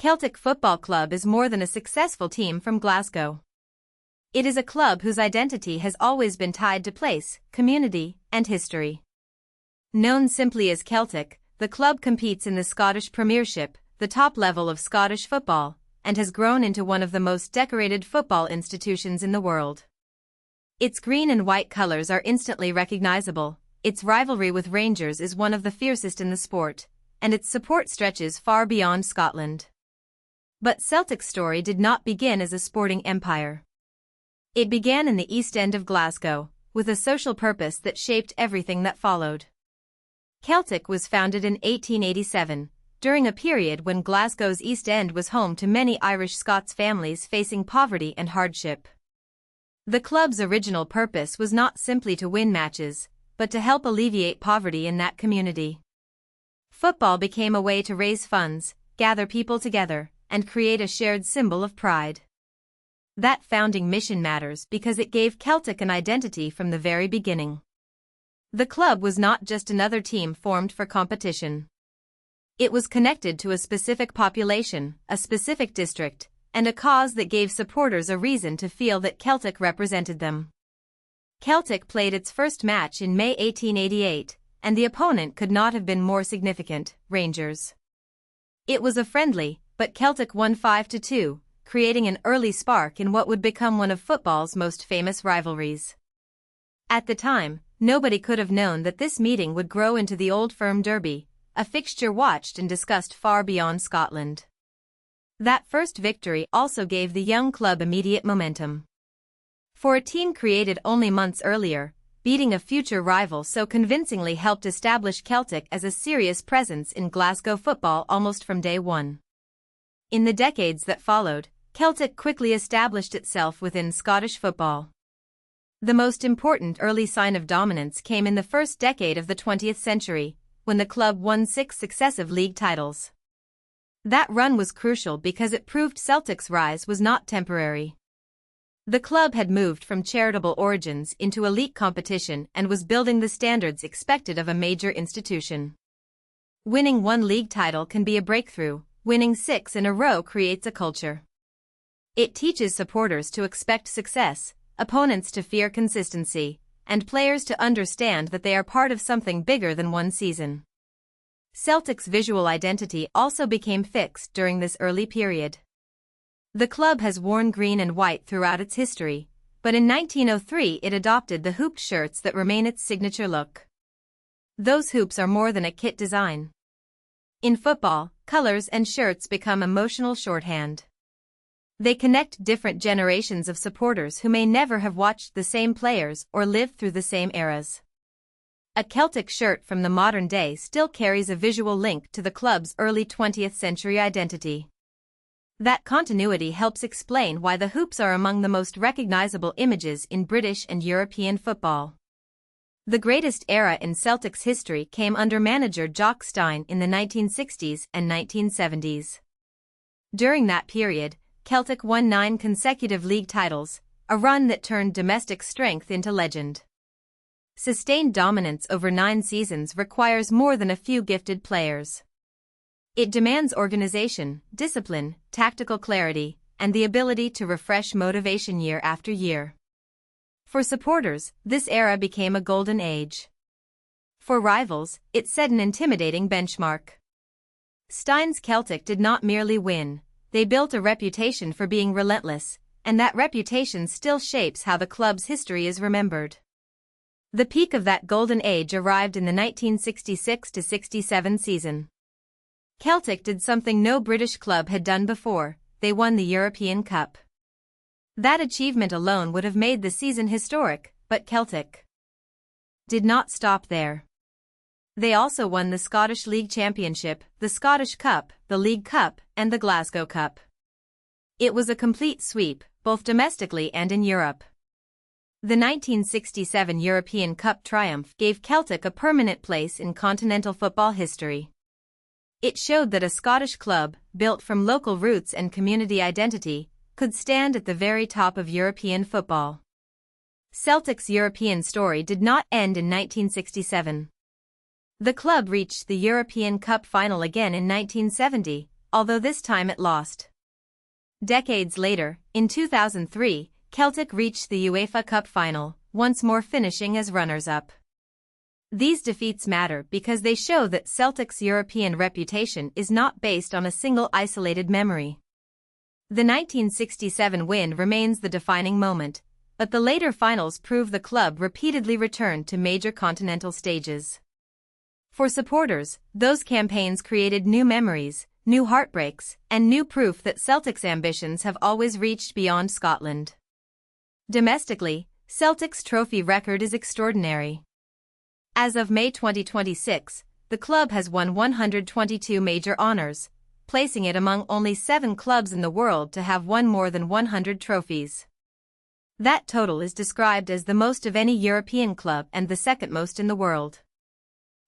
Celtic Football Club is more than a successful team from Glasgow. It is a club whose identity has always been tied to place, community, and history. Known simply as Celtic, the club competes in the Scottish Premiership, the top level of Scottish football, and has grown into one of the most decorated football institutions in the world. Its green and white colours are instantly recognisable, its rivalry with Rangers is one of the fiercest in the sport, and its support stretches far beyond Scotland. But Celtic's story did not begin as a sporting empire. It began in the East End of Glasgow, with a social purpose that shaped everything that followed. Celtic was founded in 1887, during a period when Glasgow's East End was home to many Irish Scots families facing poverty and hardship. The club's original purpose was not simply to win matches, but to help alleviate poverty in that community. Football became a way to raise funds, gather people together, and create a shared symbol of pride. That founding mission matters because it gave Celtic an identity from the very beginning. The club was not just another team formed for competition. It was connected to a specific population, a specific district, and a cause that gave supporters a reason to feel that Celtic represented them. Celtic played its first match in May 1888, and the opponent could not have been more significant, Rangers. It was a friendly, but Celtic won 5-2, creating an early spark in what would become one of football's most famous rivalries. At the time, nobody could have known that this meeting would grow into the Old Firm Derby, a fixture watched and discussed far beyond Scotland. That first victory also gave the young club immediate momentum. For a team created only months earlier, beating a future rival so convincingly helped establish Celtic as a serious presence in Glasgow football almost from day one. In the decades that followed, Celtic quickly established itself within Scottish football. The most important early sign of dominance came in the first decade of the 20th century, when the club won 6 successive league titles. That run was crucial because it proved Celtic's rise was not temporary. The club had moved from charitable origins into elite competition and was building the standards expected of a major institution. Winning 1 league title can be a breakthrough. Winning 6 in a row creates a culture. It teaches supporters to expect success, opponents to fear consistency, and players to understand that they are part of something bigger than one season. Celtic's visual identity also became fixed during this early period. The club has worn green and white throughout its history, but in 1903 it adopted the hooped shirts that remain its signature look. Those hoops are more than a kit design. In football, colors and shirts become emotional shorthand. They connect different generations of supporters who may never have watched the same players or lived through the same eras. A Celtic shirt from the modern day still carries a visual link to the club's early 20th century identity. That continuity helps explain why the hoops are among the most recognizable images in British and European football. The greatest era in Celtic's history came under manager Jock Stein in the 1960s and 1970s. During that period, Celtic won 9 consecutive league titles, a run that turned domestic strength into legend. Sustained dominance over 9 seasons requires more than a few gifted players. It demands organization, discipline, tactical clarity, and the ability to refresh motivation year after year. For supporters, this era became a golden age. For rivals, it set an intimidating benchmark. Stein's Celtic did not merely win, they built a reputation for being relentless, and that reputation still shapes how the club's history is remembered. The peak of that golden age arrived in the 1966-67 season. Celtic did something no British club had done before, they won the European Cup. That achievement alone would have made the season historic, but Celtic did not stop there. They also won the Scottish League Championship, the Scottish Cup, the League Cup, and the Glasgow Cup. It was a complete sweep, both domestically and in Europe. The 1967 European Cup triumph gave Celtic a permanent place in continental football history. It showed that a Scottish club, built from local roots and community identity, could stand at the very top of European football. Celtic's European story did not end in 1967. The club reached the European Cup final again in 1970, although this time it lost. Decades later, in 2003, Celtic reached the UEFA Cup final, once more finishing as runners-up. These defeats matter because they show that Celtic's European reputation is not based on a single isolated memory. The 1967 win remains the defining moment, but the later finals prove the club repeatedly returned to major continental stages. For supporters, those campaigns created new memories, new heartbreaks, and new proof that Celtic's ambitions have always reached beyond Scotland. Domestically, Celtic's trophy record is extraordinary. As of May 2026, the club has won 122 major honours, placing it among only 7 clubs in the world to have won more than 100 trophies. That total is described as the most of any European club and the second most in the world.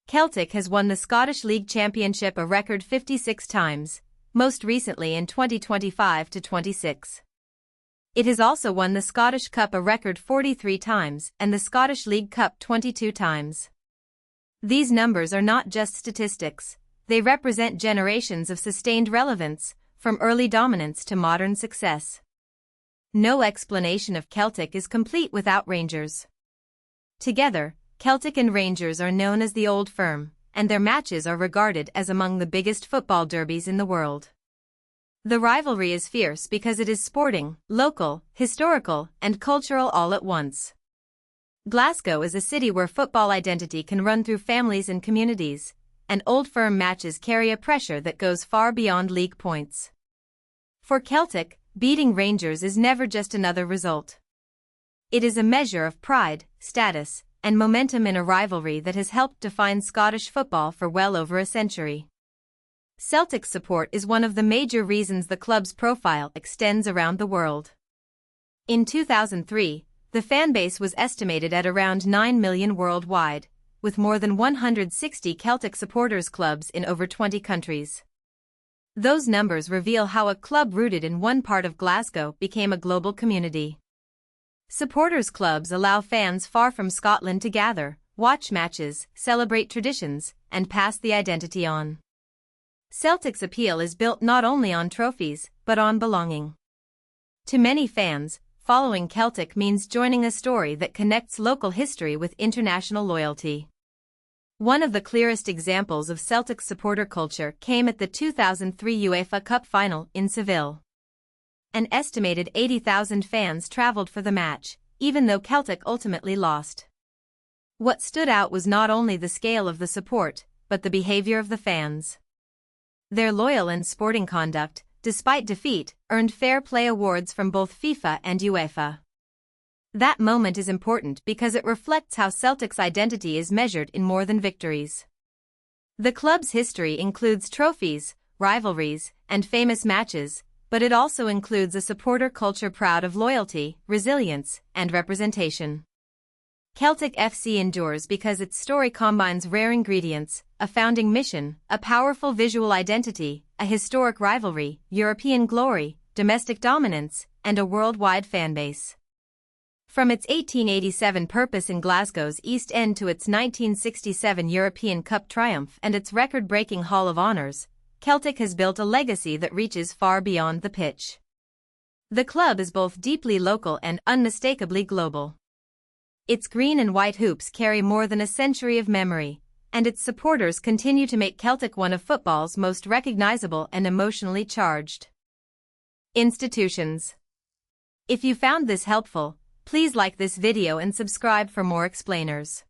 Celtic has won the Scottish League Championship a record 56 times, most recently in 2025-26. It has also won the Scottish Cup a record 43 times and the Scottish League Cup 22 times. These numbers are not just statistics, they represent generations of sustained relevance, from early dominance to modern success. No explanation of Celtic is complete without Rangers. Together, Celtic and Rangers are known as the Old Firm, and their matches are regarded as among the biggest football derbies in the world. The rivalry is fierce because it is sporting, local, historical, and cultural all at once. Glasgow is a city where football identity can run through families and communities, and Old Firm matches carry a pressure that goes far beyond league points. For Celtic, beating Rangers is never just another result. It is a measure of pride, status, and momentum in a rivalry that has helped define Scottish football for well over a century. Celtic's support is one of the major reasons the club's profile extends around the world. In 2003, the fanbase was estimated at around 9 million worldwide, with more than 160 Celtic supporters clubs in over 20 countries. Those numbers reveal how a club rooted in one part of Glasgow became a global community. Supporters clubs allow fans far from Scotland to gather, watch matches, celebrate traditions, and pass the identity on. Celtic's appeal is built not only on trophies, but on belonging. To many fans, following Celtic means joining a story that connects local history with international loyalty. One of the clearest examples of Celtic's supporter culture came at the 2003 UEFA Cup final in Seville. An estimated 80,000 fans travelled for the match, even though Celtic ultimately lost. What stood out was not only the scale of the support, but the behaviour of the fans. Their loyal and sporting conduct, despite defeat, earned fair play awards from both FIFA and UEFA. That moment is important because it reflects how Celtic's identity is measured in more than victories. The club's history includes trophies, rivalries, and famous matches, but it also includes a supporter culture proud of loyalty, resilience, and representation. Celtic F.C. endures because its story combines rare ingredients, a founding mission, a powerful visual identity, a historic rivalry, European glory, domestic dominance, and a worldwide fanbase. From its 1887 purpose in Glasgow's East End to its 1967 European Cup triumph and its record-breaking Hall of Honours, Celtic has built a legacy that reaches far beyond the pitch. The club is both deeply local and unmistakably global. Its green and white hoops carry more than a century of memory, and its supporters continue to make Celtic one of football's most recognizable and emotionally charged institutions. If you found this helpful, please like this video and subscribe for more explainers.